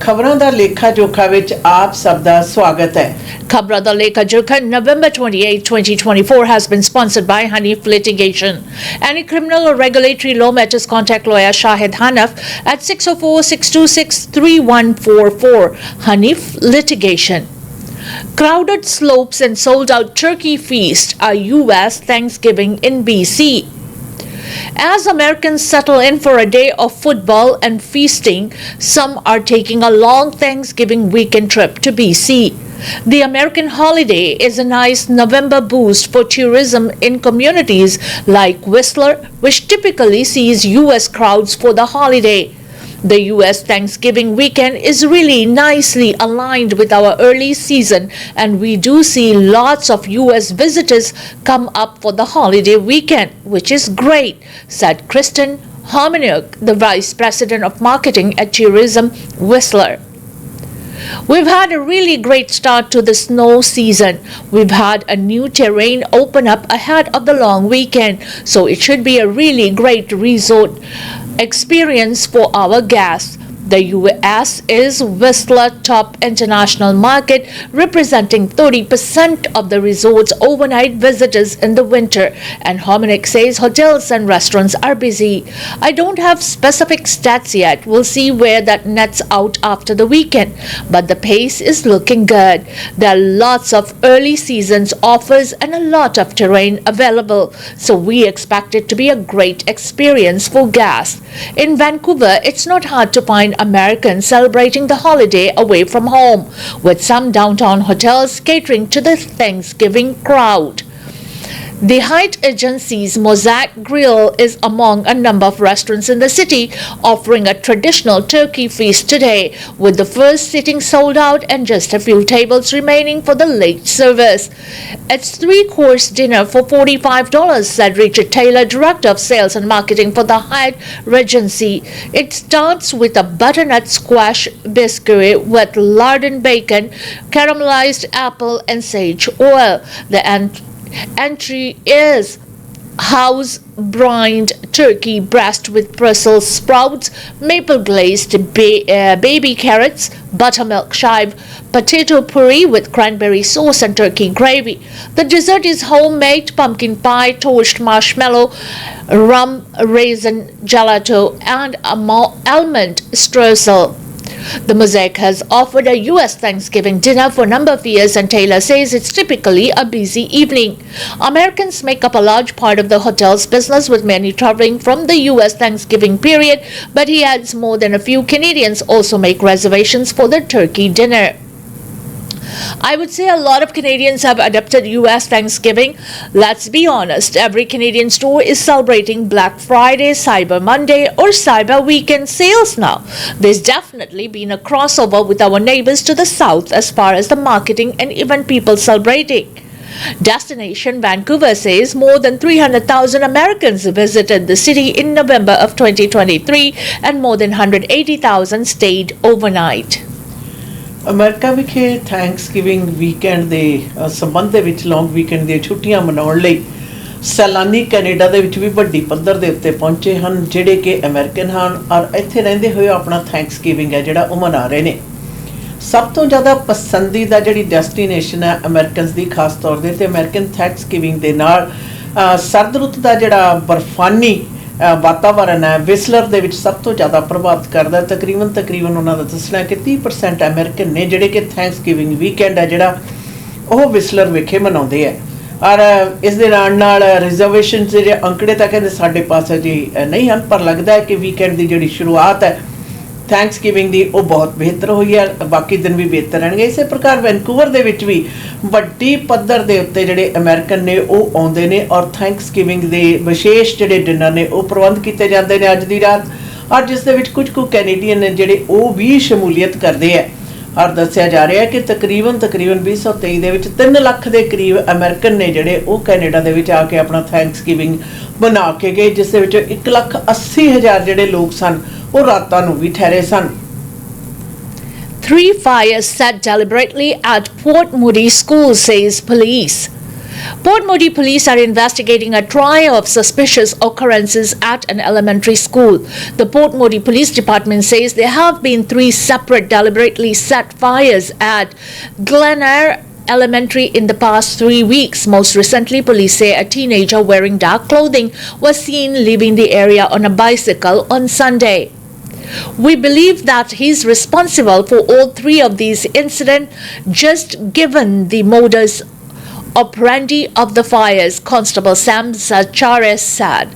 खबरां दा लेखा जोखा विच आप सब दा स्वागत है। Khabran Da Lekha Jokha, November 28, 2024 has been sponsored by Hanif Litigation. Any criminal or regulatory law matters, contact lawyer Shahid Hanif at 604-626-3144. Hanif Litigation. Crowded slopes and sold-out turkey feast are U.S. Thanksgiving in BC. As Americans settle in for a day of football and feasting, some are taking a long Thanksgiving weekend trip to BC. The American holiday is a nice November boost for tourism in communities like Whistler, which typically sees U.S. crowds for the holiday. The U.S. Thanksgiving weekend is really nicely aligned with our early season, and we do see lots of U.S. visitors come up for the holiday weekend, which is great, said Kristen Hominiuk, the Vice President of Marketing at Tourism Whistler. We've had a really great start to the snow season. We've had a new terrain open up ahead of the long weekend, so it should be a really great resort experience for our guests. The U.S. is Whistler's top international market, representing 30% of the resort's overnight visitors in the winter, and Hominick says hotels and restaurants are busy. I don't have specific stats yet. We'll see where that nets out after the weekend, but the pace is looking good. There are lots of early seasons offers and a lot of terrain available, so we expect it to be a great experience for guests. In Vancouver, it's not hard to find Americans celebrating the holiday away from home, with some downtown hotels catering to the Thanksgiving crowd. The Hyatt Agency's Mosaic Grill is among a number of restaurants in the city offering a traditional turkey feast today, with the first sitting sold out and just a few tables remaining for the late service. It's three-course dinner for $45, said Richard Taylor, Director of Sales and Marketing for the Hyatt Regency. It starts with a butternut squash biscuit with larded bacon, caramelized apple, and sage oil. The entry is house brined turkey breast with Brussels sprouts, maple glazed baby carrots, buttermilk chive, potato puree with cranberry sauce and turkey gravy. The dessert is homemade pumpkin pie, toast marshmallow, rum raisin gelato, and almond streusel. The Mosaic has offered a U.S. Thanksgiving dinner for a number of years, and Taylor says it's typically a busy evening. Americans make up a large part of the hotel's business, with many traveling from the U.S. Thanksgiving period, but he adds more than a few Canadians also make reservations for the turkey dinner. I would say a lot of Canadians have adopted U.S. Thanksgiving. Let's be honest, every Canadian store is celebrating Black Friday, Cyber Monday, or Cyber Weekend sales now. There's definitely been a crossover with our neighbors to the south as far as the marketing and even people celebrating. Destination Vancouver says more than 300,000 Americans visited the city in November of 2023, and more than 180,000 stayed overnight. America ਵਿਖੇ Thanksgiving weekend ਦੇ ਸੰਬੰਧ ਦੇ ਵਿੱਚ ਲੌਂਗ weekend ਦੀਆਂ ਛੁੱਟੀਆਂ ਮਨਾਉਣ ਲਈ ਸੈਲਾਨੀ ਕੈਨੇਡਾ ਦੇ ਵਿੱਚ ਵੀ ਵੱਡੀ ਪੱਧਰ ਦੇ ਉੱਤੇ ਪਹੁੰਚੇ ਹਨ, ਜਿਹੜੇ ਕਿ ਅਮਰੀਕਨ ਹਨ ਔਰ ਇੱਥੇ ਰਹਿੰਦੇ ਹੋਏ ਆਪਣਾ ਥੈਂਕਸਗਿਵਿੰਗ ਹੈ ਜਿਹੜਾ ਉਹ ਮਨਾ ਰਹੇ ਨੇ। ਸਭ ਤੋਂ ਜ਼ਿਆਦਾ ਪਸੰਦੀਦਾ ਜਿਹੜੀ ਡੈਸਟੀਨੇਸ਼ਨ ਹੈ ਅਮਰੀਕਨਸ ਦੀ ਖਾਸ ਤੌਰ 'ਤੇ ਤੇ ਅਮਰੀਕਨ ਥੈਂਕਸਗਿਵਿੰਗ ਦੇ ਨਾਲ ਸਰਦ ਰੁੱਤ ਦਾ ਜਿਹੜਾ ਬਰਫਾਨੀ ਵਾਤਾਵਰਨ ਹੈ ਵਿਸਲਰ ਦੇ ਵਿੱਚ ਸਭ ਤੋਂ ਜ਼ਿਆਦਾ ਪ੍ਰਭਾਵਿਤ ਕਰਦਾ। ਤਕਰੀਬਨ ਉਹਨਾਂ ਦਾ ਦੱਸਣਾ ਕਿ 30% ਅਮਰੀਕਨ ਨੇ ਜਿਹੜੇ ਕਿ ਥੈਂਕਸਗਿਵਿੰਗ ਵੀਕਐਂਡ ਹੈ ਜਿਹੜਾ ਉਹ ਵਿਸਲਰ ਵਿਖੇ ਮਨਾਉਂਦੇ ਹੈ। ਔਰ ਇਸ ਦੇ ਨਾਲ ਰਿਜ਼ਰਵੇਸ਼ਨ ਜਿਹੜੇ ਅੰਕੜੇ ਤਾਂ ਕਹਿੰਦੇ ਸਾਡੇ ਪਾਸ ਜੀ ਨਹੀਂ ਹਨ, ਪਰ ਲੱਗਦਾ ਹੈ ਕਿ ਵੀਕਐਂਡ ਦੀ ਜਿਹੜੀ ਸ਼ੁਰੂਆਤ ਹੈ ਥੈਂਕਸਗਿਵਿੰਗ ਦੀ ਉਹ ਬਹੁਤ ਬਿਹਤਰ ਹੋਈ ਹੈ, ਬਾਕੀ ਦਿਨ ਵੀ ਬਿਹਤਰ ਰਹਿਣਗੇ। ਇਸੇ ਪ੍ਰਕਾਰ ਵੈਨਕੂਵਰ ਦੇ ਵਿੱਚ ਵੀ ਵੱਡੀ ਪੱਧਰ ਦੇ ਉੱਤੇ ਜਿਹੜੇ ਅਮਰੀਕਨ ਨੇ ਉਹ ਆਉਂਦੇ ਨੇ ਔਰ ਥੈਂਕਸਗਿਵਿੰਗ ਦੇ ਵਿਸ਼ੇਸ਼ ਜਿਹੜੇ ਡਿਨਰ ਨੇ ਉਹ ਪ੍ਰਬੰਧ ਕੀਤੇ ਜਾਂਦੇ ਨੇ ਅੱਜ ਦੀ ਰਾਤ, ਔਰ ਜਿਸ ਦੇ ਵਿੱਚ ਕੁਝ ਕੁ ਕੈਨੇਡੀਅਨ ਨੇ ਜਿਹੜੇ ਉਹ ਵੀ ਸ਼ਮੂਲੀਅਤ ਕਰਦੇ ਹੈ। ਔਰ ਦੱਸਿਆ ਜਾ ਰਿਹਾ ਕਿ ਤਕਰੀਬਨ 2023 ਦੇ ਵਿੱਚ 3 ਲੱਖ ਦੇ ਕਰੀਬ ਅਮਰੀਕਨ ਨੇ ਜਿਹੜੇ ਉਹ ਕੈਨੇਡਾ ਦੇ ਵਿੱਚ ਆ ਕੇ ਆਪਣਾ ਥੈਂਕਸਗਿਵਿੰਗ ਮਨਾ ਕੇ ਗਏ, ਜਿਸ ਦੇ ਵਿੱਚ 1,80,000 ਜਿਹੜੇ ਲੋਕ ਸਨ ਉਹ ਰਾਤਾਂ ਨੂੰ ਵੀ ਠਹਿਰੇ ਸਨ। 3 fires set deliberately at Port Moody School, says police. Port Moody police are investigating a trio of suspicious occurrences at an elementary school. The Port Moody Police Department says there have been 3 separate deliberately set fires at Glenair Elementary in the past 3 weeks. Most recently, police say a teenager wearing dark clothing was seen leaving the area on a bicycle on Sunday. We believe that he's responsible for all 3 of these incidents, just given the modus operandi of the fires, Constable Sam Zachares said.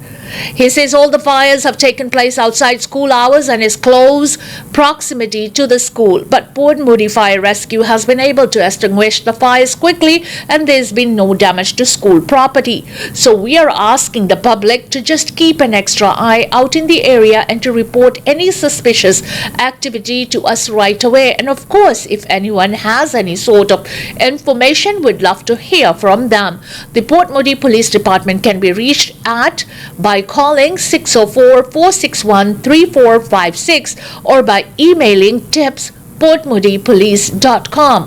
He says all the fires have taken place outside school hours and is close proximity to the school. But Port Moody Fire Rescue has been able to extinguish the fires quickly and there's been no damage to school property. So we are asking the public to just keep an extra eye out in the area and to report any suspicious activity to us right away. And of course, if anyone has any sort of information, we'd love to hear from them. The Port Moody Police Department can be reached at by calling 604-461-3456 or by emailing tips@portmoodypolice.com.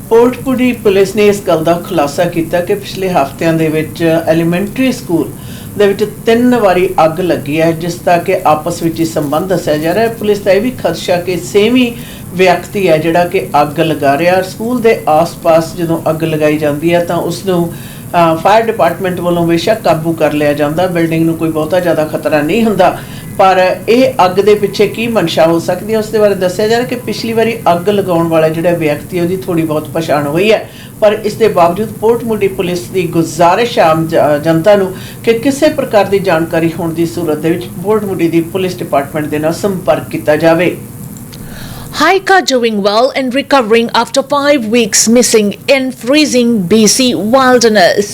Port Moody police ਨੇ ਇਸ ਗੱਲ ਦਾ ਖੁਲਾਸਾ ਕੀਤਾ ਕਿ ਪਿਛਲੇ ਹਫ਼ਤਿਆਂ ਦੇ ਵਿੱਚ ਐਲੀਮੈਂਟਰੀ ਸਕੂਲ ਦੇ ਵਿੱਚ 3 ਵਾਰੀ ਅੱਗ ਲੱਗੀ ਹੈ, ਜਿਸ ਦਾ ਕਿ ਆਪਸ ਵਿੱਚ ਹੀ ਸੰਬੰਧ ਦੱਸਿਆ ਜਾ ਰਿਹਾ ਹੈ। ਪੁਲਿਸ ਦਾ ਇਹ ਵੀ ਖਦਸ਼ਾ ਕਿ ਸੇਮ ਹੀ ਵਿਅਕਤੀ ਹੈ ਜਿਹੜਾ ਕਿ ਅੱਗ ਲਗਾ ਰਿਹਾ। ਸਕੂਲ ਦੇ ਆਸ-ਪਾਸ ਜਦੋਂ ਅੱਗ ਲਗਾਈ ਜਾਂਦੀ ਹੈ ਤਾਂ ਉਸ ਨੂੰ फायर डिपार्टमेंट वालों बेशक काबू कर लिया जाता, बिल्डिंग में कोई बहुता ज़्यादा खतरा नहीं होंदा, पर यह अग के पिछे की मंशा हो सकती है उस दे बारे दस्सिया जा रहा कि पिछली बारी अग लगाउण वाला जिहड़ा व्यक्ति है उसकी थोड़ी बहुत पछाण हुई है, पर इस दे बावजूद पोर्ट मूडी पुलिस की गुजारिश आम जनता नूं कि किसी प्रकार की जानकारी होने की सूरत दे विच पोर्ट मूडी की पुलिस डिपार्टमेंट दे नाल संपर्क किया जाए। Hiker doing well and recovering after 5 weeks missing in freezing BC wilderness.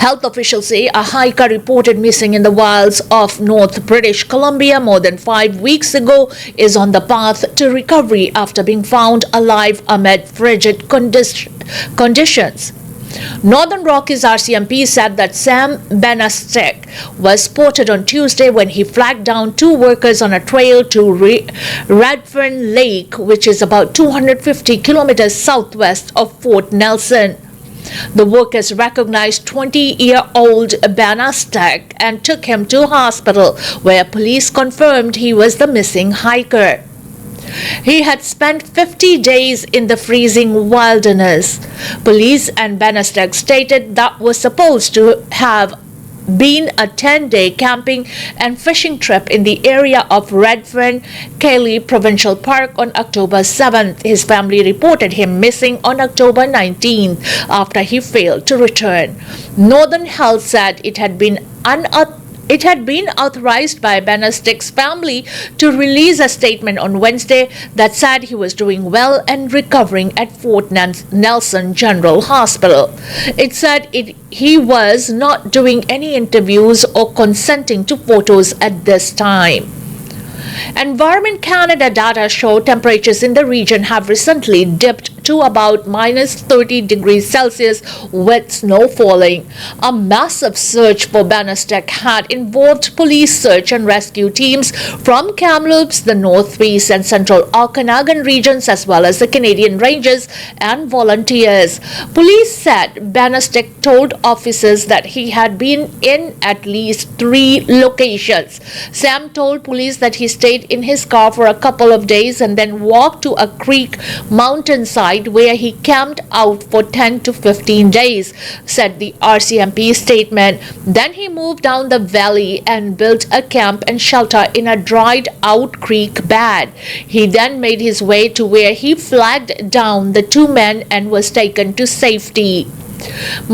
Health officials say a hiker reported missing in the wilds of North British Columbia more than 5 weeks ago is on the path to recovery after being found alive amid frigid conditions. Northern Rockies RCMP said that Sam Benastek was spotted on Tuesday when he flagged down 2 workers on a trail to Redfern Lake, which is about 250 kilometers southwest of Fort Nelson. The workers recognized 20-year-old Benastek and took him to hospital, where police confirmed he was the missing hiker. He had spent 50 days in the freezing wilderness. Police and Benastek stated that was supposed to have been a 10-day camping and fishing trip in the area of Redfern Cayley Provincial Park on October 7th. His family reported him missing on October 19th after he failed to return. Northern Health said it had been authorized by Benastek's family to release a statement on Wednesday that said he was doing well and recovering at Fort Nelson General Hospital. It said he was not doing any interviews or consenting to photos at this time. Environment Canada data show temperatures in the region have recently dipped to about minus 30 degrees Celsius with snow falling. A massive search for Benastek had involved police search and rescue teams from Kamloops, the Northeast and Central Okanagan regions, as well as the Canadian Rangers and volunteers. Police said Benastek told officers that he had been in at least 3 locations. Sam told police that he stayed in his car for a couple of days and then walked to a creek mountainside where he camped out for 10 to 15 days, said the RCMP statement. Then he moved down the valley and built a camp and shelter in a dried out creek bed. He then made his way to where he flagged down the 2 men and was taken to safety.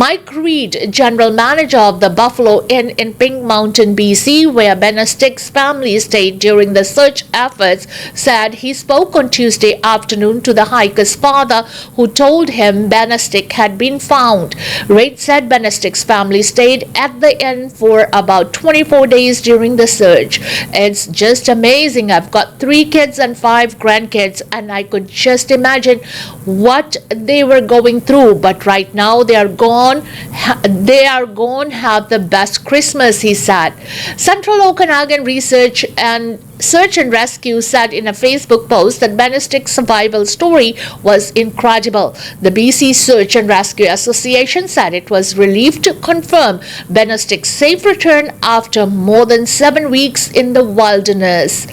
Mike Reed, general manager of the Buffalo Inn in Pink Mountain, BC, where Benastek's family stayed during the search efforts, said he spoke on Tuesday afternoon to the hiker's father, who told him Benastek had been found. Reed said Benastek's family stayed at the inn for about 24 days during the search. It's just amazing. I've got 3 kids and 5 grandkids, and I could just imagine what they were going through. But right now they are gone. Have the best Christmas, he said. Central Okanagan Research and Search and Rescue said in a Facebook post that Benestick's survival story was incredible. The BC Search and Rescue Association said it was relieved to confirm Benestick's safe return after more than 7 weeks in the wilderness.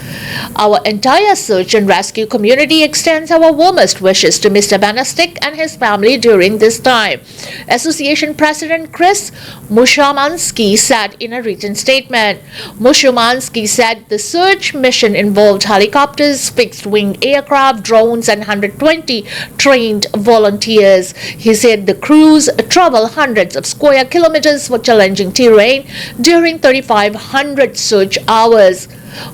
Our entire search and rescue community extends our warmest wishes to Mr. Benestick and his family during this time, Association President Chris Mushomansky said in a written statement. Mushomansky said the search mission involved helicopters, fixed-wing aircraft, drones, and 120 trained volunteers. He said the crews traveled hundreds of square kilometers for challenging terrain during 3,500 search hours.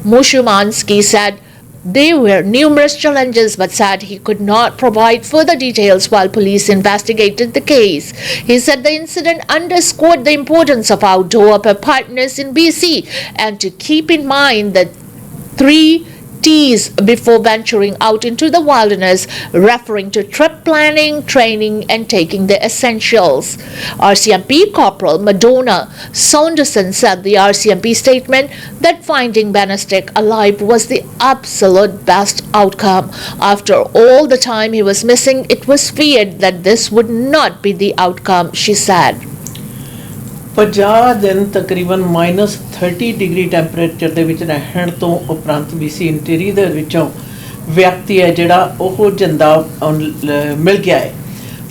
Mushomansky said there were numerous challenges but said he could not provide further details while police investigated the case. He said the incident underscored the importance of outdoor preparedness in BC and to keep in mind the 3 T's before venturing out into the wilderness, referring to trip planning, training, and taking the essentials. RCMP Corporal Madonna Saunderson said the RCMP statement that finding Benestick alive was the absolute best outcome. After all the time he was missing, it was feared that this would not be the outcome, she said. 50 ਦਿਨ ਤਕਰੀਬਨ -30 degree temperature ਦੇ ਵਿੱਚ ਰਹਿਣ ਤੋਂ ਉਪਰੰਤ BC interior ਦੇ ਵਿੱਚੋਂ ਵਿਅਕਤੀ ਹੈ ਜਿਹੜਾ ਉਹ ਜਿੰਦਾ ਮਿਲ ਗਿਆ ਹੈ।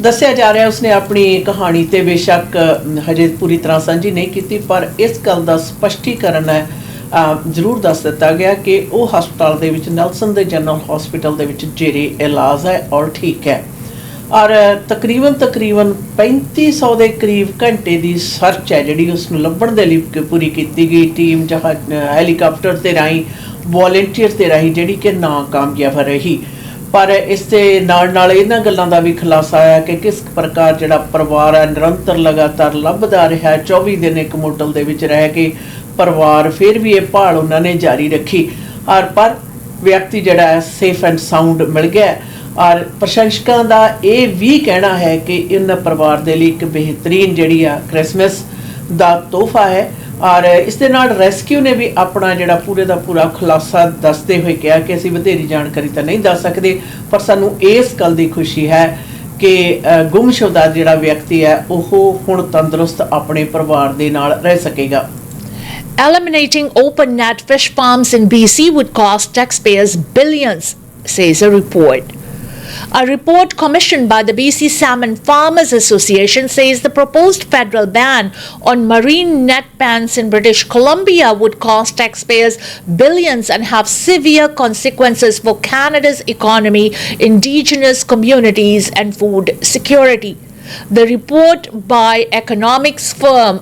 ਦੱਸਿਆ ਜਾ ਰਿਹਾ ਉਸਨੇ ਆਪਣੀ ਕਹਾਣੀ ਤੇ ਬੇਸ਼ੱਕ ਹਜੇ ਪੂਰੀ ਤਰ੍ਹਾਂ ਸਾਂਝੀ ਨਹੀਂ ਕੀਤੀ ਪਰ ਇਸ ਗੱਲ ਦਾ ਸਪਸ਼ਟੀਕਰਨ ਹੈ ਜ਼ਰੂਰ ਦੱਸ ਦਿੱਤਾ ਗਿਆ ਕਿ ਉਹ ਹਸਪਤਾਲ ਦੇ ਵਿੱਚ ਨੈਲਸਨ ਦੇ ਜਨਰਲ ਹਸਪੀਟਲ ਦੇ ਵਿੱਚ ਜੇਰੇ ਇਲਾਜ ਹੈ ਔਰ ਠੀਕ ਹੈ। और तकरीबन 3500 के करीब घंटे की सर्च है जी उसनूं लभण दे लई पूरी की गई टीम जहाज हैलीकॉप्टर ते राही वॉलंटियर ते राही जिहड़ी कि नाकामयाब रही पर इस दे नाल इन्हां गल्लां दा भी खुलासा आया कि किस प्रकार जिहड़ा परिवार है निरंतर लगातार लभदा रहा 24 दिन एक मोटल दे विच रह के परिवार फिर भी ये भाल उन्होंने जारी रखी और पर व्यक्ति जिहड़ा सेफ एंड साउंड मिल गया और प्रशंसकों का ये भी कहना है कि इन परिवार के लिए एक बेहतरीन जी क्रिसमस का तोहफा है और इस दे नाल रेस्क्यू ने भी अपना जिहड़ा पूरे का पूरा खुलासा दसते हुए कहा कि असीं वधेरी जानकारी तो नहीं दस सकते पर सानू इस गल की खुशी है कि गुमशुदा जिहड़ा व्यक्ति है वह हुण तंदुरुस्त अपने परिवार दे नाल रह सकेगा। Eliminating open net fish farms in BC would cost taxpayers billions, says a report. A report commissioned by the BC Salmon Farmers Association says the proposed federal ban on marine net pens in British Columbia would cost taxpayers billions and have severe consequences for Canada's economy, Indigenous communities, and food security. The report by economics firm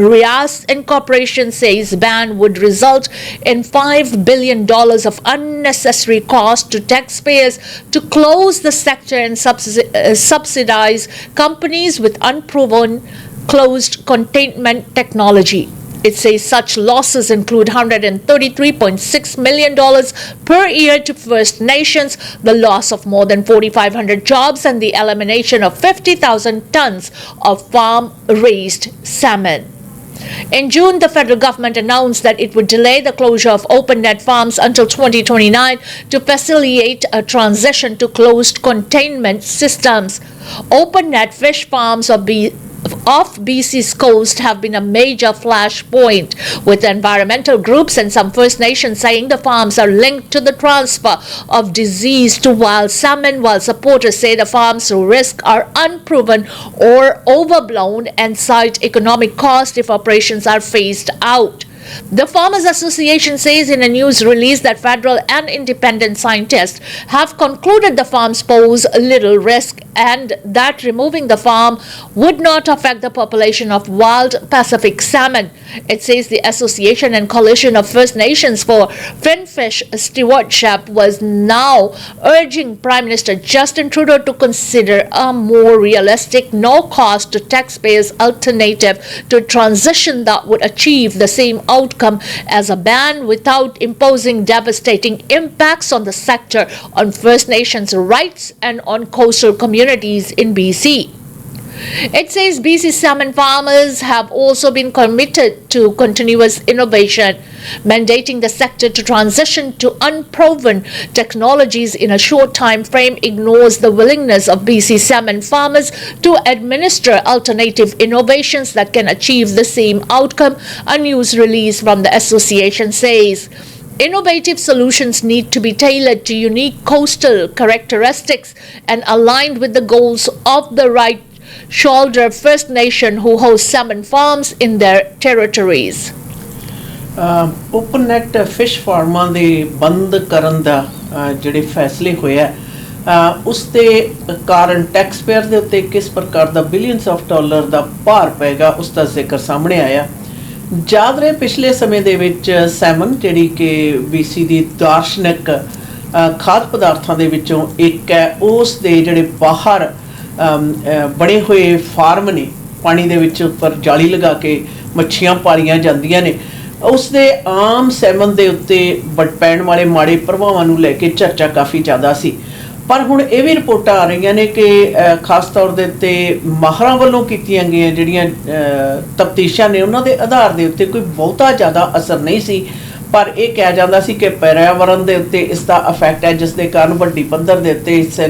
Rias Incorporation says ban would result in $5 billion of unnecessary cost to taxpayers to close the sector and subsidize companies with unproven closed containment technology. It says such losses include $133.6 million per year to First Nations, the loss of more than 4,500 jobs, and the elimination of 50,000 tons of farm-raised salmon. In June, the federal government announced that it would delay the closure of open net farms until 2029 to facilitate a transition to closed containment systems. Open net fish farms off BC's coast have been a major flashpoint, with environmental groups and some First Nations saying the farms are linked to the transfer of disease to wild salmon, while supporters say the farms' risks are unproven or overblown and cite economic cost if operations are phased out. The Farmers Association says in a news release that federal and independent scientists have concluded the farms pose little risk and that removing the farm would not affect the population of wild Pacific salmon. It says the Association and Coalition of First Nations for Finfish Stewardship was now urging Prime Minister Justin Trudeau to consider a more realistic, no-cost to taxpayers alternative to transition that would achieve the same outcome as a ban without imposing devastating impacts on the sector, on First Nations rights, and on coastal communities in BC. It says BC salmon farmers have also been committed to continuous innovation, mandating the sector to transition to unproven technologies in a short time frame ignores the willingness of BC salmon farmers to administer alternative innovations that can achieve the same outcome, a news release from the association says. Innovative solutions need to be tailored to unique coastal characteristics and aligned with the goals of the right shoulder First Nation who host salmon farms in their territories. Open net fish ਫਾਰਮਾਂ ਦੇ ਬੰਦ ਕਰਨ ਦਾ ਜਿਹੜੇ ਫੈਸਲੇ ਹੋਏ ਆ ਉਸ ਦੇ ਕਾਰਨ ਟੈਕਸ ਪੇਅਰ ਦੇ ਉੱਤੇ ਕਿਸ ਪ੍ਰਕਾਰ ਦਾ ਬਿਲੀਅਨਸ ਆਫ ਡਾਲਰ ਦਾ ਭਾਰ ਪਏਗਾ ਉਸ ਦਾ ਜ਼ਿਕਰ ਸਾਹਮਣੇ ਆਇਆ। ਯਾਦ ਰਹੇ ਪਿਛਲੇ ਸਮੇਂ ਦੇ ਵਿੱਚ ਸੈਮਨ ਜਿਹੜੀ ਕਿ BC ਦੀ ਦਾਰਸ਼ਨਿਕ ਖਾਦ ਪਦਾਰਥਾਂ ਦੇ ਵਿੱਚੋਂ ਇੱਕ ਹੈ, ਉਸ ਦੇ ਜਿਹੜੇ ਬਾਹਰ ਬਣੇ ਹੋਏ ਫਾਰਮ ਨੇ ਪਾਣੀ ਦੇ ਵਿੱਚ ਉੱਪਰ ਜਾਲੀ ਲਗਾ ਕੇ ਮੱਛੀਆਂ ਪਾਲੀਆਂ ਜਾਂਦੀਆਂ ਨੇ, ਉਸ ਦੇ ਆਮ ਸੈਮਨ ਦੇ ਉੱਤੇ ਪੈਣ ਵਾਲੇ ਮਾੜੇ ਪ੍ਰਭਾਵਾਂ ਨੂੰ ਲੈ ਕੇ ਚਰਚਾ ਕਾਫੀ ਜ਼ਿਆਦਾ ਸੀ। ਪਰ ਹੁਣ ਇਹ ਵੀ ਰਿਪੋਰਟਾਂ ਆ ਰਹੀਆਂ ਨੇ ਕਿ ਖਾਸ ਤੌਰ ਦੇ ਉੱਤੇ ਮਾਹਰਾਂ ਵੱਲੋਂ ਕੀਤੀਆਂ ਗਈਆਂ ਜਿਹੜੀਆਂ ਤਫਤੀਸ਼ਾਂ ਨੇ ਉਹਨਾਂ ਦੇ ਆਧਾਰ ਦੇ ਉੱਤੇ ਕੋਈ ਬਹੁਤਾ ਜ਼ਿਆਦਾ ਅਸਰ ਨਹੀਂ ਸੀ, ਪਰ ਇਹ ਕਿਹਾ ਜਾਂਦਾ ਸੀ ਕਿ ਪਰਿਆਵਰਨ ਦੇ ਉੱਤੇ ਇਸ ਦਾ ਇਫੈਕਟ ਹੈ, ਜਿਸ ਦੇ ਕਾਰਨ ਵੱਡੀ ਪੱਧਰ ਦੇ ਉੱਤੇ ਇਸ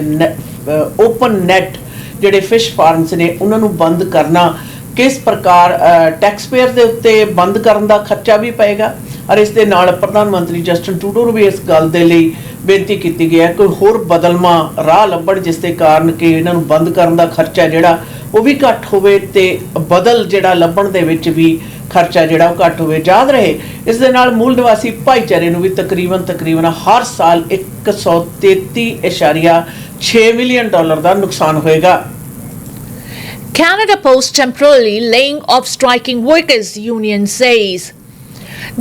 ਓਪਨ ਨੈਟ ਜਿਹੜੇ ਫਿਸ਼ ਫਾਰਮਸ ਨੇ ਉਹਨਾਂ ਨੂੰ ਬੰਦ ਕਰਨਾ ਕਿਸ ਪ੍ਰਕਾਰ ਟੈਕਸ ਪੇਅਰ ਦੇ ਉੱਤੇ ਬੰਦ ਕਰਨ ਦਾ ਖਰਚਾ ਵੀ ਪਏਗਾ। ਔਰ ਇਸ ਦੇ ਨਾਲ ਪ੍ਰਧਾਨ ਮੰਤਰੀ ਜਸਟਿਨ ਟਰੂਡੋ ਨੂੰ ਵੀ ਇਸ ਗੱਲ ਦੇ ਲਈ ਬੇਨਤੀ ਕੀਤੀ ਗਈ ਹੈ ਕੋਈ ਹੋਰ ਬਦਲਵਾਂ ਰਾਹ ਲੱਭਣ ਜਿਸ ਦੇ ਕਾਰਨ ਕਿ ਇਹਨਾਂ ਨੂੰ ਬੰਦ ਕਰਨ ਦਾ ਖਰਚਾ ਜਿਹੜਾ ਉਹ ਵੀ ਘੱਟ ਹੋਵੇ ਤੇ ਬਦਲ ਜਿਹੜਾ ਲੱਭਣ ਦੇ ਵਿੱਚ ਵੀ ਖਰਚਾ ਜਿਹੜਾ ਉਹ ਘੱਟ ਹੋਵੇ। ਯਾਦ ਰਹੇ ਇਸ ਦੇ ਨਾਲ ਮੂਲ ਨਿਵਾਸੀ ਭਾਈਚਾਰੇ ਨੂੰ ਵੀ ਤਕਰੀਬਨ ਹਰ ਸਾਲ 133.6 ਮਿਲੀਅਨ ਡਾਲਰ ਦਾ ਨੁਕਸਾਨ ਹੋਏਗਾ। Canada Post temporarily laying off striking workers, union says.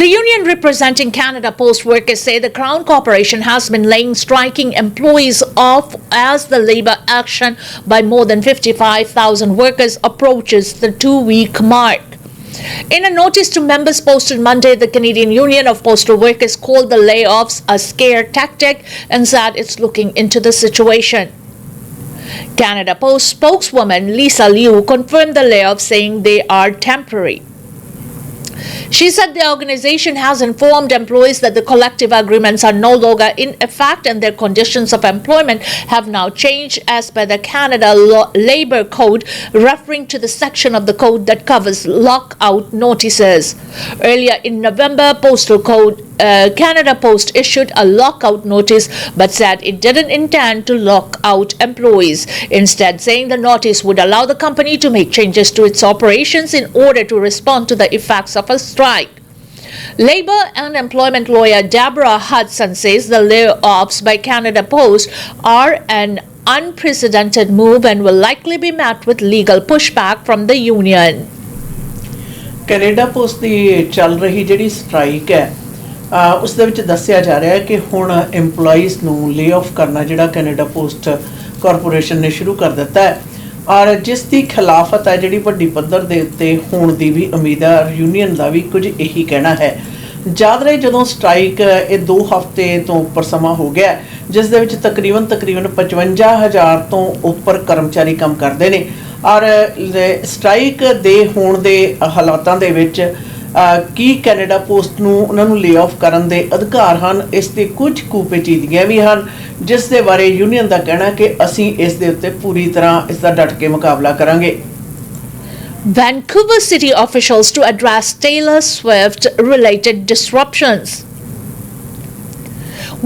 The union representing Canada Post workers say the Crown Corporation has been laying striking employees off as the labour action by more than 55,000 workers approaches the 2-week mark. In a notice to members posted Monday, the Canadian Union of Postal Workers called the layoffs a scare tactic and said it's looking into the situation. Canada Post spokeswoman Lisa Liu confirmed the layoffs, saying they are temporary. She said the organization has informed employees that the collective agreements are no longer in effect and their conditions of employment have now changed as per the Canada Labour Code, referring to the section of the code that covers lockout notices. Earlier in November, Canada Post issued a lockout notice but said it didn't intend to lock out employees, instead saying the notice would allow the company to make changes to its operations in order to respond to the effects of a strike. Labour and employment lawyer Deborah Hudson says the layoffs by Canada Post are an unprecedented move and will likely be met with legal pushback from the union. Canada post ਦੀ ਚੱਲ ਰਹੀ ਜਿਹੜੀ strike ਹੈ ਉਸ ਦੇ ਵਿੱਚ ਦੱਸਿਆ ਜਾ ਰਿਹਾ ਹੈ ਕਿ ਹੁਣ EMPLOYEES ਨੂੰ ਲੇ ਆਫ ਕਰਨਾ ਜਿਹੜਾ ਕੈਨੇਡਾ ਪੋਸਟ ਕਾਰਪੋਰੇਸ਼ਨ ਨੇ ਸ਼ੁਰੂ ਕਰ ਦਿੱਤਾ ਹੈ ਔਰ ਜਿਸ ਦੀ ਖਿਲਾਫਤ ਹੈ ਜਿਹੜੀ ਵੱਡੀ ਪੱਧਰ ਦੇ ਉੱਤੇ ਹੋਣ ਦੀ ਵੀ ਉਮੀਦ ਹੈ। ਯੂਨੀਅਨ ਦਾ ਵੀ ਕੁਝ ਇਹੀ ਕਹਿਣਾ ਹੈ। ਯਾਦ ਰਹੇ ਜਦੋਂ ਸਟ੍ਰਾਈਕ ਇਹ 2 ਹਫ਼ਤੇ ਤੋਂ ਉੱਪਰ ਸਮਾਂ ਹੋ ਗਿਆ ਜਿਸ ਦੇ ਵਿੱਚ ਤਕਰੀਬਨ 55,000 ਤੋਂ ਉੱਪਰ ਕਰਮਚਾਰੀ ਕੰਮ ਕਰਦੇ ਨੇ ਔਰ ਸਟ੍ਰਾਈਕ ਦੇ ਹੋਣ ਦੇ ਹਾਲਾਤਾਂ ਦੇ ਵਿੱਚ ਕੀ ਕੈਨੇਡਾ ਪੋਸਟ ਨੂੰ ਉਹਨਾਂ ਨੂੰ ਲੇ ਆਫ ਕਰਨ ਦੇ ਅਧਿਕਾਰ ਹਨ, ਇਸ ਦੇ ਕੁਝ ਕੁ ਪੇਚੀਦਗੀਆਂ ਵੀ ਹਨ ਜਿਸ ਦੇ ਬਾਰੇ ਯੂਨੀਅਨ ਦਾ ਕਹਿਣਾ ਕਿ ਅਸੀਂ ਇਸ ਦੇ ਉੱਤੇ ਪੂਰੀ ਤਰ੍ਹਾਂ ਇਸ ਦਾ ਡਟ ਕੇ ਮੁਕਾਬਲਾ ਕਰਾਂਗੇ। Vancouver city officials to address Taylor Swift related disruptions.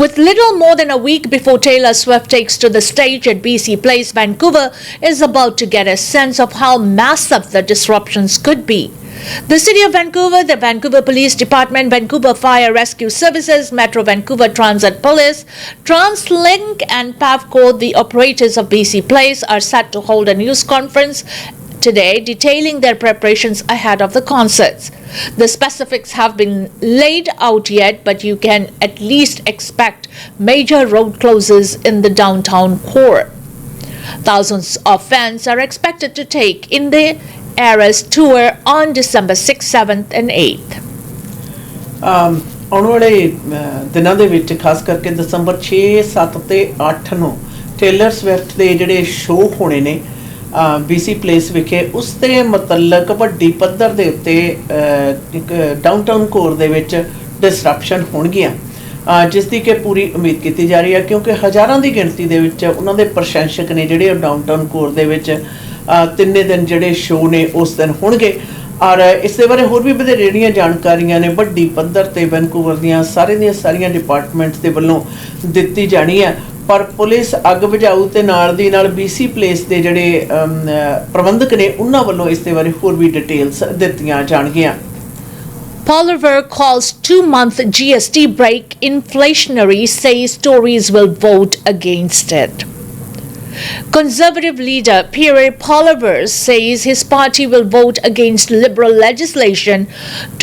With little more than a week before Taylor Swift takes to the stage at BC Place, Vancouver is about to get a sense of how massive the disruptions could be. The City of Vancouver, the Vancouver Police Department, Vancouver Fire Rescue Services, Metro Vancouver Transit Police, TransLink and Pavco, the operators of BC Place, are set to hold a news conference today detailing their preparations ahead of the concerts. The specifics have been laid out yet, but you can at least expect major road closures in the downtown core. Thousands of fans are expected to take in the Eras tour on December 6th, 7th and 8th. ਆਉਣ ਵਾਲੇ ਦਿਨਾਂ ਦੇ ਵਿੱਚ ਖਾਸ ਕਰਕੇ ਦਸੰਬਰ 6, 7 ਤੇ 8 ਨੂੰ Taylor Swift ਦੇ ਜਿਹੜੇ ਸ਼ੋਅ ਹੋਣੇ ਨੇ BC ਪਲੇਸ ਵਿਖੇ ਉਸ ਦੇ ਮੁਤਲਕ ਵੱਡੀ ਪੱਧਰ ਦੇ ਉੱਤੇ ਡਾਊਨਟਾਊਨ ਕੋਰ ਦੇ ਵਿੱਚ ਡਿਸਰਪਸ਼ਨ ਹੋਣਗੀਆਂ, ਜਿਸ ਦੀ ਕਿ ਪੂਰੀ ਉਮੀਦ ਕੀਤੀ ਜਾ ਰਹੀ ਹੈ, ਕਿਉਂਕਿ ਹਜ਼ਾਰਾਂ ਦੀ ਗਿਣਤੀ ਦੇ ਵਿੱਚ ਉਹਨਾਂ ਦੇ ਪ੍ਰਸ਼ੰਸਕ ਨੇ ਜਿਹੜੇ ਡਾਊਨਟਾਊਨ ਕੋਰ ਦੇ ਵਿੱਚ 3 ਦਿਨ ਜਿਹੜੇ ਸ਼ੋਅ ਨੇ ਉਸ ਦਿਨ ਹੋਣਗੇ। ਔਰ ਇਸ ਦੇ ਬਾਰੇ ਹੋਰ ਵੀ ਵਧੇਰੇ ਜਿਹੜੀਆਂ ਜਾਣਕਾਰੀਆਂ ਨੇ ਵੱਡੀ ਪੱਧਰ ਤੇ ਵੈਨਕੂਵਰ ਦੀਆਂ ਸਾਰੀਆਂ ਡਿਪਾਰਟਮੈਂਟਸ ਦੇ ਵੱਲੋਂ ਦਿੱਤੀ ਜਾਣੀ ਹੈ। ਪਰ ਪੁਲਿਸ ਅੱਗ ਬੁਝਾਊ ਤੇ ਨਾਲ ਦੀ ਨਾਲ BC ਪਲੇਸ ਦੇ ਜਿਹੜੇ ਪ੍ਰਬੰਧਕ ਨੇ ਉਹਨਾਂ ਵੱਲੋਂ ਇਸ ਦੇ ਬਾਰੇ ਹੋਰ ਵੀ ਡਿਟੇਲਸ ਦਿੱਤੀਆਂ ਜਾਣਗੀਆਂ। Poliver calls 2-month GST break inflationary, says Tories will vote against it. Conservative leader Pierre Poliver says his party will vote against Liberal legislation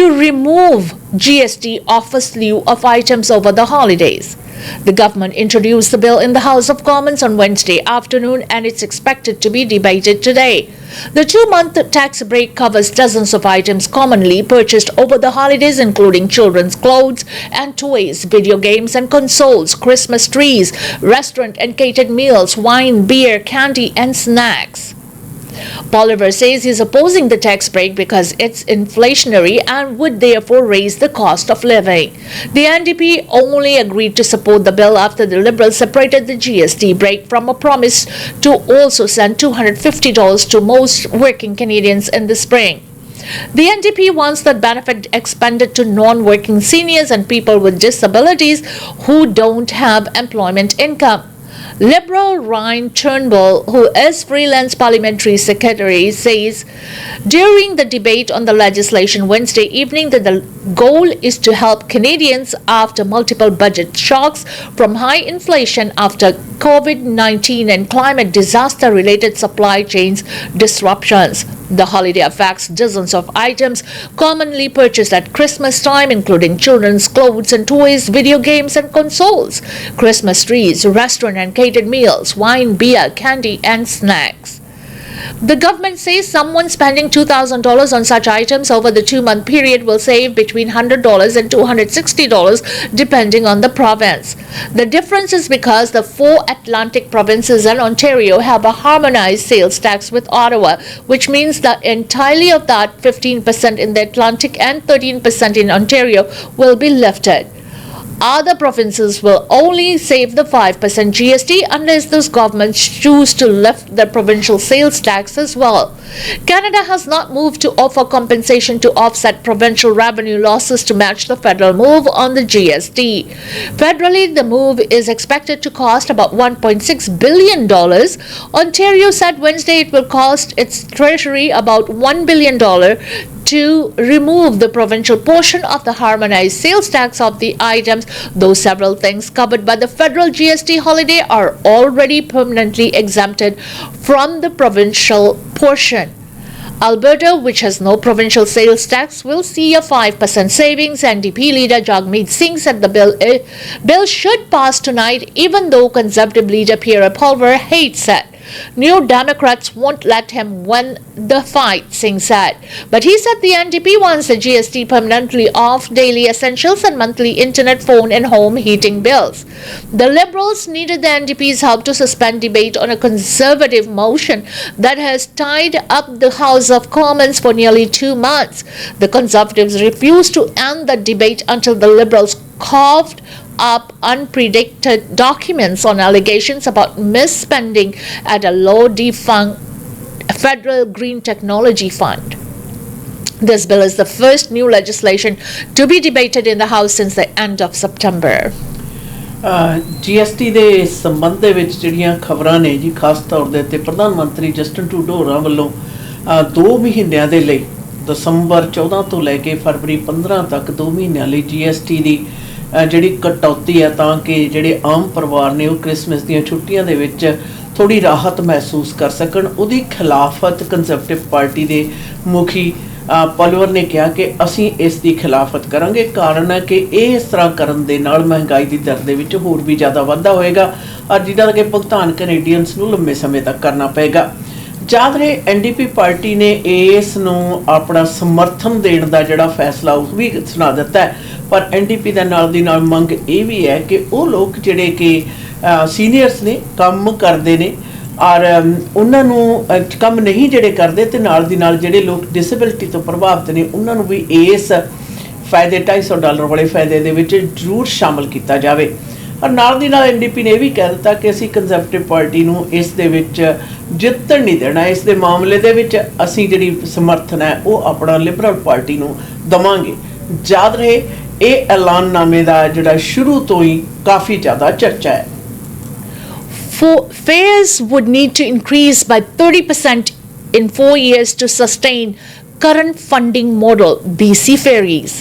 to remove GST off a slew of items over the holidays. The government introduced the bill in the House of Commons on Wednesday afternoon and it's expected to be debated today. The 2-month tax break covers dozens of items commonly purchased over the holidays, including children's clothes and toys, video games and consoles, Christmas trees, restaurant and catered meals, wine, beer, candy and snacks. Poliver says he's opposing the tax break because it's inflationary and would therefore raise the cost of living. The NDP only agreed to support the bill after the Liberals separated the GST break from a promise to also send $250 to most working Canadians in the spring. The NDP wants that benefit expanded to non-working seniors and people with disabilities who don't have employment income. Liberal Ryan Turnbull, who is freelance parliamentary secretary, says during the debate on the legislation Wednesday evening that the goal is to help Canadians after multiple budget shocks from high inflation after COVID-19 and climate disaster-related supply chains disruptions. The holiday affects dozens of items commonly purchased at Christmas time, including children's clothes and toys, video games and consoles, Christmas trees, restaurant and catered meals, wine, beer, candy and snacks. The government says someone spending $2,000 on such items over the 2-month period will save between $100 and $260 depending on the province. The difference is because the 4 Atlantic provinces and Ontario have a harmonized sales tax with Ottawa, which means that entirely of that 15% in the Atlantic and 13% in Ontario will be lifted. Other provinces will only save the 5% GST unless those governments choose to lift the provincial sales tax as well. Canada has not moved to offer compensation to offset provincial revenue losses to match the federal move on the GST. Federally, the move is expected to cost about $1.6 billion. Ontario said Wednesday it will cost its treasury about $1 billion to remove the provincial portion of the harmonized sales tax of the items, though several things covered by the federal GST holiday are already permanently exempted from the provincial portion. Alberta, which has no provincial sales tax, will see a 5% savings. NDP leader Jagmeet Singh said the bill should pass tonight, even though Conservative leader Pierre Poliver hates it. New Democrats won't let him win the fight, Singh said. But he said the NDP wants the GST permanently off daily essentials and monthly internet, phone and home heating bills. The Liberals needed the NDP's help to suspend debate on a Conservative motion that has tied up the House of Commons for nearly 2 months. The Conservatives refused to end the debate until the Liberals coughed up unpredicted documents on allegations about misspending at a low-defunct federal green technology fund. This bill is the first new legislation to be debated in the House since the end of September. GST ਦੇ ਸੰਬੰਧ ਦੇ ਵਿੱਚ ਜਿਹੜੀਆਂ ਖਬਰਾਂ ਨੇ ਜੀ, ਖਾਸ ਤੌਰ ਦੇ ਉੱਤੇ ਪ੍ਰਧਾਨ ਮੰਤਰੀ ਜਸਟਿਨ ਟਰੂਡੋ ਹੋਰਾਂ ਵੱਲੋਂ 2 ਮਹੀਨਿਆਂ ਦੇ ਲਈ ਦਸੰਬਰ 14 ਤੋਂ ਲੈ ਕੇ ਫਰਵਰੀ 15 ਤੱਕ 2 ਮਹੀਨਿਆਂ ਲਈ GST ਦੀ ਜਿਹੜੀ ਕਟੌਤੀ ਹੈ ਤਾਂ ਕਿ ਜਿਹੜੇ ਆਮ ਪਰਿਵਾਰ ਨੇ ਉਹ ਕ੍ਰਿਸਮਸ ਦੀਆਂ ਛੁੱਟੀਆਂ ਦੇ ਵਿੱਚ ਥੋੜੀ ਰਾਹਤ ਮਹਿਸੂਸ ਕਰ ਸਕਣ, ਉਹਦੀ ਖਿਲਾਫਤ ਕੰਜ਼ਰਵੇਟਿਵ ਪਾਰਟੀ ਦੇ ਮੁਖੀ ਪੋਲੀਵਰ ਨੇ ਕਿਹਾ ਕਿ ਅਸੀਂ ਇਸ ਦੀ ਖਿਲਾਫਤ ਕਰਾਂਗੇ। ਕਾਰਨ ਹੈ ਕਿ ਇਹ ਇਸ ਤਰ੍ਹਾਂ ਕਰਨ ਦੇ ਨਾਲ ਮਹਿੰਗਾਈ ਦੀ ਦਰ ਦੇ ਵਿੱਚ ਹੋਰ ਵੀ ਜ਼ਿਆਦਾ ਵਾਧਾ ਹੋਏਗਾ ਔਰ ਜਿਹਦਾ ਕਿ ਭੁਗਤਾਨ ਕੈਨੇਡੀਅਨਸ ਨੂੰ ਲੰਬੇ ਸਮੇਂ ਤੱਕ ਕਰਨਾ ਪਏਗਾ। ਯਾਦ ਰਹੇ NDP ਪਾਰਟੀ ਨੇ ਇਸ ਨੂੰ ਆਪਣਾ ਸਮਰਥਨ ਦੇਣ ਦਾ ਜਿਹੜਾ ਫੈਸਲਾ ਉਹ ਵੀ ਸੁਣਾ ਦਿੱਤਾ ਹੈ, ਪਰ NDP ਦੇ ਨਾਲ ਦੀ ਨਾਲ ਮੰਗ ਇਹ ਵੀ ਹੈ ਕਿ ਉਹ ਲੋਕ ਜਿਹੜੇ ਕਿ ਸੀਨੀਅਰਸ ਨੇ, ਕੰਮ ਕਰਦੇ ਨੇ ਔਰ ਉਹਨਾਂ ਨੂੰ ਕੰਮ ਨਹੀਂ ਜਿਹੜੇ ਕਰਦੇ ਤੇ ਨਾਲ ਦੀ ਨਾਲ ਜਿਹੜੇ ਲੋਕ ਡਿਸੇਬਿਲਿਟੀ ਤੋਂ ਪ੍ਰਭਾਵਿਤ ਨੇ ਉਹਨਾਂ ਨੂੰ ਵੀ ਇਸ ਫਾਇਦੇ $250 ਵਾਲੇ ਫਾਇਦੇ ਦੇ ਵਿੱਚ ਜ਼ਰੂਰ ਸ਼ਾਮਲ ਕੀਤਾ ਜਾਵੇ। ਔਰ ਨਾਲ ਦੀ ਨਾਲ NDP ਨੇ ਇਹ ਵੀ ਕਹਿ ਦਿੱਤਾ ਕਿ ਅਸੀਂ ਕੰਜ਼ਰਵੇਟਿਵ ਪਾਰਟੀ ਨੂੰ ਇਸ ਦੇ ਵਿੱਚ ਜਿੱਤਣ ਨਹੀਂ ਦੇਣਾ, ਇਸ ਦੇ ਮਾਮਲੇ ਦੇ ਵਿੱਚ ਅਸੀਂ ਜਿਹੜੀ ਸਮਰਥਨ ਹੈ ਉਹ ਆਪਣਾ ਲਿਬਰਲ ਪਾਰਟੀ ਨੂੰ ਦੇਵਾਂਗੇ। ਯਾਦ ਰਹੇ ਇਹ ਐਲਾਨਨਾਮੇ ਦਾ ਜਿਹੜਾ ਸ਼ੁਰੂ ਤੋਂ ਹੀ ਕਾਫੀ ਜ਼ਿਆਦਾ ਚਰਚਾ ਹੈ। Fares would need to increase by 30% in 4 years to sustain current funding model, BC Ferries.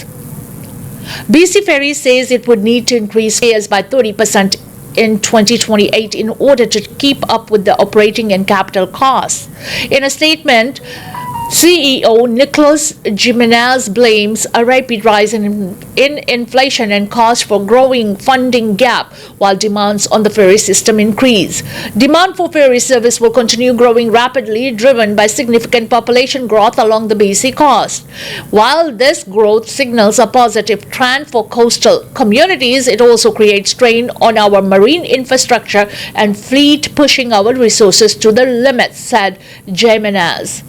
BC Ferries says it would need to increase fares by 30% in 2028 in order to keep up with the operating and capital costs. In a statement, CEO Nicholas Jimenez blames a rapid rise in inflation and cost for growing funding gap while demands on the ferry system increase. Demand for ferry service will continue growing rapidly, driven by significant population growth along the BC coast. While this growth signals a positive trend for coastal communities, it also creates strain on our marine infrastructure and fleet, pushing our resources to the limit, said Jimenez.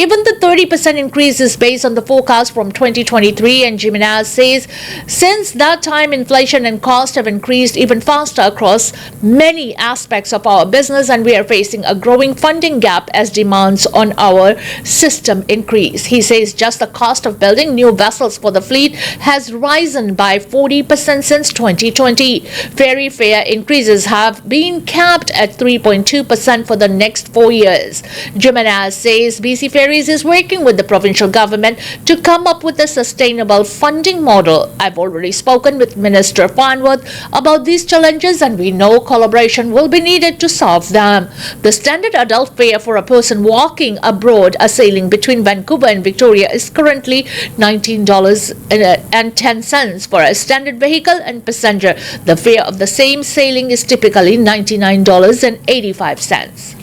Even the 30% increase is based on the forecast from 2023, and Jimenez says since that time inflation and cost have increased even faster across many aspects of our business, and we are facing a growing funding gap as demands on our system increase. He says just the cost of building new vessels for the fleet has risen by 40% since 2020. Ferry fare increases have been capped at 3.2% for the next 4 years. Jimenez says BC Ferries is working with the provincial government to come up with a sustainable funding model. I've already spoken with Minister Farnworth about these challenges, and we know collaboration will be needed to solve them. The standard adult fare for a person walking abroad or sailing between Vancouver and Victoria is currently $19.10 for a standard vehicle and passenger. The fare of the same sailing is typically $99.85.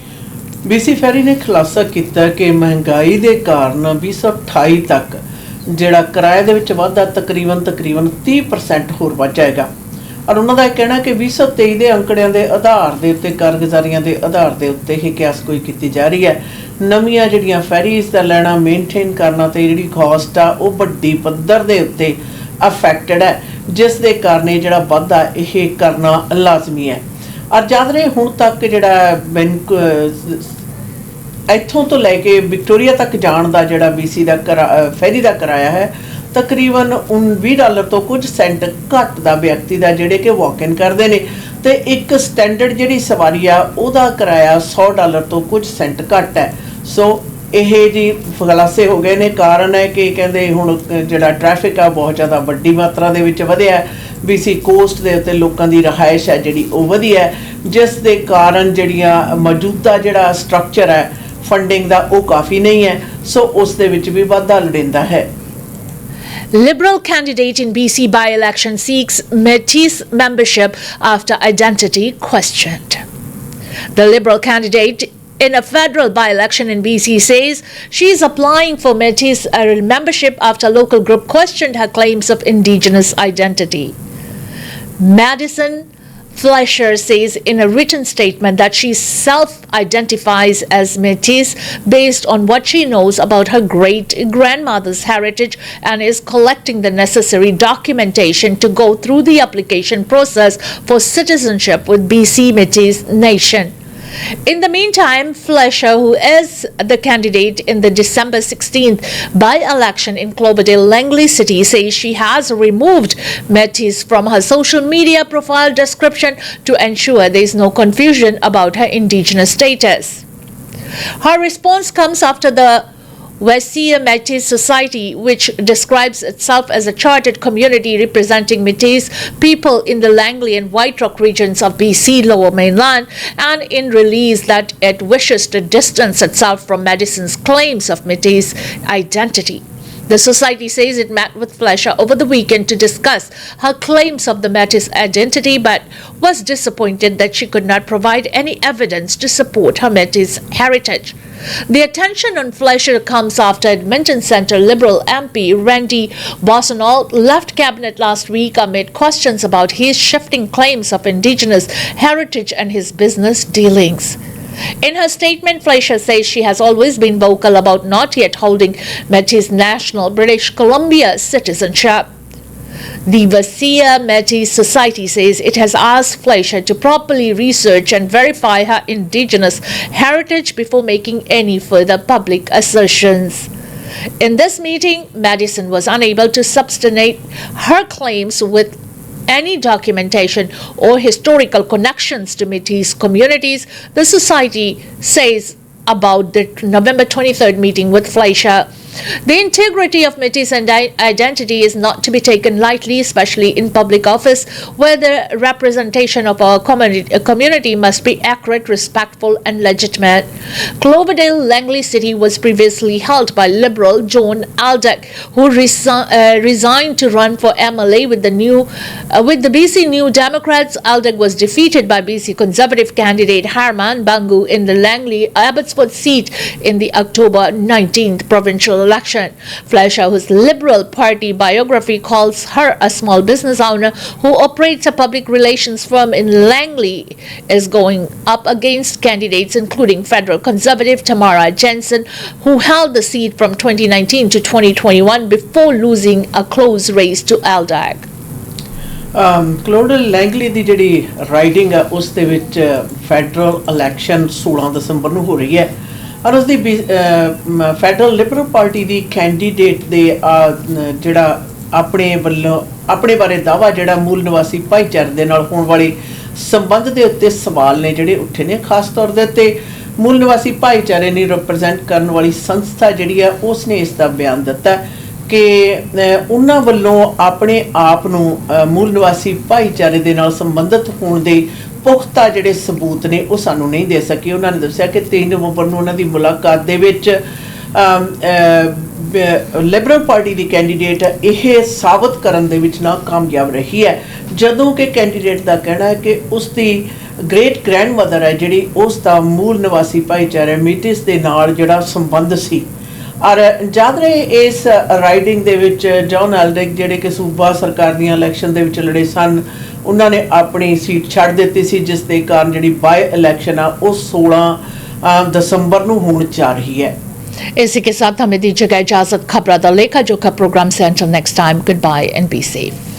BC ferry ਨੇ ਖੁਲਾਸਾ ਕੀਤਾ ਕਿ ਮਹਿੰਗਾਈ ਦੇ ਕਾਰਨ 2028 ਤੱਕ ਜਿਹੜਾ ਕਿਰਾਏ ਦੇ ਵਿੱਚ ਵਾਧਾ ਤਕਰੀਬਨ 30% ਹੋਰ ਵੱਧ ਜਾਏਗਾ। ਔਰ ਉਹਨਾਂ ਦਾ ਇਹ ਕਹਿਣਾ ਕਿ 2023 ਦੇ ਅੰਕੜਿਆਂ ਦੇ ਆਧਾਰ ਦੇ ਉੱਤੇ ਕਾਰਗੁਜ਼ਾਰੀਆਂ ਦੇ ਆਧਾਰ ਦੇ ਉੱਤੇ ਇਹ ਕਿਆਸਗੋਈ ਕੀਤੀ ਜਾ ਰਹੀ ਹੈ। ਨਵੀਆਂ ਜਿਹੜੀਆਂ ਫੈਰੀਜ਼ ਦਾ ਲੈਣਾ ਮੇਨਟੇਨ ਕਰਨਾ ਤੇ ਜਿਹੜੀ ਕਾਸਟ ਆ ਉਹ ਵੱਡੀ ਪੱਧਰ ਦੇ ਉੱਤੇ ਅਫੈਕਟਡ ਹੈ, ਜਿਸ ਦੇ ਕਾਰਨ ਇਹ ਜਿਹੜਾ ਵਾਧਾ ਇਹ ਕਰਨਾ ਲਾਜ਼ਮੀ ਹੈ। ਔਰ ਯਾਦ ਰਹੇ ਹੁਣ ਤੱਕ ਜਿਹੜਾ ਇੱਥੋਂ ਤੋਂ ਲੈ ਕੇ ਵਿਕਟੋਰੀਆ ਤੱਕ ਜਾਣ ਦਾ ਜਿਹੜਾ BC ਦਾ ਫੈਰੀ ਦਾ ਕਿਰਾਇਆ ਹੈ ਤਕਰੀਬਨ $20 ਤੋਂ ਕੁਝ ਸੈਂਟ ਘੱਟ ਦਾ ਵਿਅਕਤੀ ਦਾ ਜਿਹੜੇ ਕਿ ਵਾਕ ਇਨ ਕਰਦੇ ਨੇ, ਤੇ ਇੱਕ ਸਟੈਂਡਰਡ ਜਿਹੜੀ ਸਵਾਰੀ ਆ ਉਹਦਾ ਕਿਰਾਇਆ $100 ਤੋਂ ਕੁਝ ਸੈਂਟ ਘੱਟ ਹੈ। ਸੋ ਇਹ ਜੀ ਖੁਲਾਸੇ ਹੋ ਗਏ ਨੇ। ਕਾਰਨ ਹੈ ਕਿ ਕਹਿੰਦੇ ਹੁਣ ਜਿਹੜਾ ਟ੍ਰੈਫਿਕ ਆ ਬਹੁਤ ਜ਼ਿਆਦਾ ਵੱਡੀ ਮਾਤਰਾ ਦੇ ਵਿੱਚ ਵਧਿਆ। BC ਕੋਸਟ ਦੇ ਉੱਤੇ ਲੋਕਾਂ ਦੀ ਰਿਹਾਇਸ਼ ਹੈ ਜਿਹੜੀ ਉਹ ਵਧੀ ਹੈ, ਜਿਸ ਦੇ ਕਾਰਨ ਜਿਹੜੀਆਂ ਮੌਜੂਦਾ ਜਿਹੜਾ ਸਟਰਕਚਰ ਹੈ ਫੰਡਿੰਗ ਦਾ ਉਹ ਕਾਫੀ ਨਹੀਂ ਹੈ। ਸੋ ਉਸ ਦੇ ਵਿੱਚ ਵੀ ਵਾਧਾ ਲੋੜੀਂਦਾ ਹੈ। Liberal candidate in BC by-election seeks Métis membership after identity questioned. The Liberal candidate in a federal by-election in BC says she is applying for Métis membership after a local group questioned her claims of Indigenous identity. Madison Fleischer says in a written statement that she self-identifies as Métis based on what she knows about her great-grandmother's heritage and is collecting the necessary documentation to go through the application process for citizenship with BC Métis Nation. In the meantime, Fleischer, who is the candidate in the December 16th by-election in Cloverdale Langley City, says she has removed Métis from her social media profile description to ensure there is no confusion about her Indigenous status. Her response comes after the Wessia Métis Society, which describes itself as a chartered community representing Métis people in the Langley and White Rock regions of BC Lower Mainland, and in release that it wishes to distance itself from Madison's claims of Métis identity. The society says it met with Fleischer over the weekend to discuss her claims of the Métis identity, but was disappointed that she could not provide any evidence to support her Métis heritage. The attention on Fleischer comes after Edmonton Centre Liberal MP Randy Bossenall left cabinet last week amid questions about his shifting claims of Indigenous heritage and his business dealings. In her statement, Fleischer says she has always been vocal about not yet holding Métis national British Columbia citizenship. The Vassia Métis Society says it has asked Fleischer to properly research and verify her indigenous heritage before making any further public assertions. In this meeting, Madison was unable to substantiate her claims with any documentation or historical connections to Métis communities, the society says about the November 23rd meeting with Fleischer. The integrity of Métis identity is not to be taken lightly, especially in public office, where the representation of our community must be accurate, respectful, and legitimate. Cloverdale Langley City was previously held by Liberal John Aldag, who resigned to run for MLA with the BC New Democrats. Aldag was defeated by BC Conservative candidate Harman Bangu in the Langley Abbotsford seat in the October 19th provincial election. Fleischer, whose Liberal Party biography calls her a small business owner who operates a public relations firm in Langley, is going up against candidates including federal Conservative Tamara Jensen, who held the seat from 2019 to 2021 before losing a close race to Aldag. ਕਲੋਡਲ Langley ਦੀ ਜਿਹੜੀ riding ਹੈ ਉਸ ਦੇ ਵਿੱਚ federal election 16 ਦਸੰਬਰ ਨੂੰ ਹੋ ਰਹੀ ਹੈ ਔਰ ਉਸ ਦੀ ਫੈਡਰਲ ਲਿਬਰਲ ਪਾਰਟੀ ਦੀ ਕੈਂਡੀਡੇਟ ਦੇ ਜਿਹੜਾ ਆਪਣੇ ਬਾਰੇ ਦਾਅਵਾ ਜਿਹੜਾ ਮੂਲ ਨਿਵਾਸੀ ਭਾਈਚਾਰੇ ਦੇ ਨਾਲ ਹੋਣ ਵਾਲੇ ਸੰਬੰਧ ਦੇ ਉੱਤੇ ਸਵਾਲ ਨੇ ਜਿਹੜੇ ਉੱਠੇ ਨੇ, ਖਾਸ ਤੌਰ ਦੇ ਉੱਤੇ ਮੂਲ ਨਿਵਾਸੀ ਭਾਈਚਾਰੇ ਨੂੰ ਰਿਪਰੈਜ਼ੈਂਟ ਕਰਨ ਵਾਲੀ ਸੰਸਥਾ ਜਿਹੜੀ ਆ ਉਸ ਨੇ ਇਸ ਦਾ ਬਿਆਨ ਦਿੱਤਾ ਕਿ ਉਹਨਾਂ ਵੱਲੋਂ ਆਪਣੇ ਆਪ ਨੂੰ ਮੂਲ ਨਿਵਾਸੀ ਭਾਈਚਾਰੇ ਦੇ ਨਾਲ ਸੰਬੰਧਿਤ ਹੋਣ ਦੇ ਪੁਖਤਾ ਜਿਹੜੇ ਸਬੂਤ ਨੇ ਉਹ ਸਾਨੂੰ ਨਹੀਂ ਦੇ ਸਕੇ। ਉਹਨਾਂ ਨੇ ਦੱਸਿਆ ਕਿ 3 ਨਵੰਬਰ ਨੂੰ ਉਹਨਾਂ ਦੀ ਮੁਲਾਕਾਤ ਦੇ ਵਿੱਚ ਲਿਬਰਲ ਪਾਰਟੀ ਦੀ ਕੈਂਡੀਡੇਟ ਇਹ ਸਾਬਤ ਕਰਨ ਦੇ ਵਿੱਚ ਨਾਕਾਮਯਾਬ ਰਹੀ ਹੈ, ਜਦੋਂ ਕਿ ਕੈਂਡੀਡੇਟ ਦਾ ਕਹਿਣਾ ਹੈ ਕਿ ਉਸ ਦੀ ਗ੍ਰੇਟ ਗ੍ਰੈਂਡਮਦਰ ਹੈ ਜਿਹੜੀ ਉਸ ਦਾ ਮੂਲ ਨਿਵਾਸੀ ਭਾਈਚਾਰਾ ਮੈਟਿਸ ਦੇ ਨਾਲ ਜਿਹੜਾ ਸੰਬੰਧ ਸੀ। ਔਰ ਯਾਦ ਰਹੇ ਇਸ ਰਾਈਡਿੰਗ ਦੇ ਵਿੱਚ ਜੌਨ ਐਲਡਿਕ ਜਿਹੜੇ ਕਿ ਸੂਬਾ ਸਰਕਾਰ ਦੀਆਂ ਇਲੈਕਸ਼ਨ ਦੇ ਵਿੱਚ ਲੜੇ ਸਨ, ਉਹਨਾਂ ਨੇ ਆਪਣੀ ਸੀਟ ਛੱਡ ਦਿੱਤੀ ਸੀ, ਜਿਸ ਦੇ ਕਾਰਨ ਜਿਹੜੀ ਬਾਈ ਇਲੈਕਸ਼ਨ ਆ ਉਹ 16 ਦਸੰबर ਨੂੰ ਹੋਣ ਜਾ ਰਹੀ ਹੈ। इसी के साथ हमें दीजिएगा इजाजत। खबरा दा लेखा जोखा प्रोग्राम से until next time, goodbye and be safe.